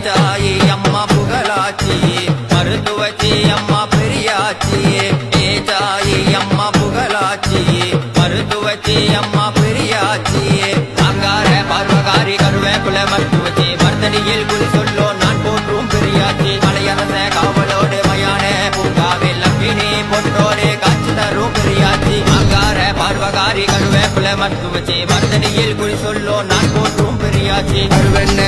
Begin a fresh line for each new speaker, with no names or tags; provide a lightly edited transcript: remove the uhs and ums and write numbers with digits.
தாயி அம்மா புகழாச்சி மருத்துவச்சி அம்மா பெரியாச்சி தாயி அம்மா புகழாச்சி மருத்துவச்சி அம்மா பெரியாச்சி அங்கார பார்வகாரி கருவே குல மருத்துவச்சி மர்தனியில் குறி சொல்லோ நான் போற்றும் பெரியாச்சி மலையரச காவலோடு மயான பூங்காவில் லக்கினி பொன்னோடு காட்சி தரும் பெரியாச்சி அங்கார பார்வகாரி கருவே குல மருத்துவச்சி மர்தனியில் குறி சொல்லோ நான் போற்றும் பெரியாச்சி கருவென்ன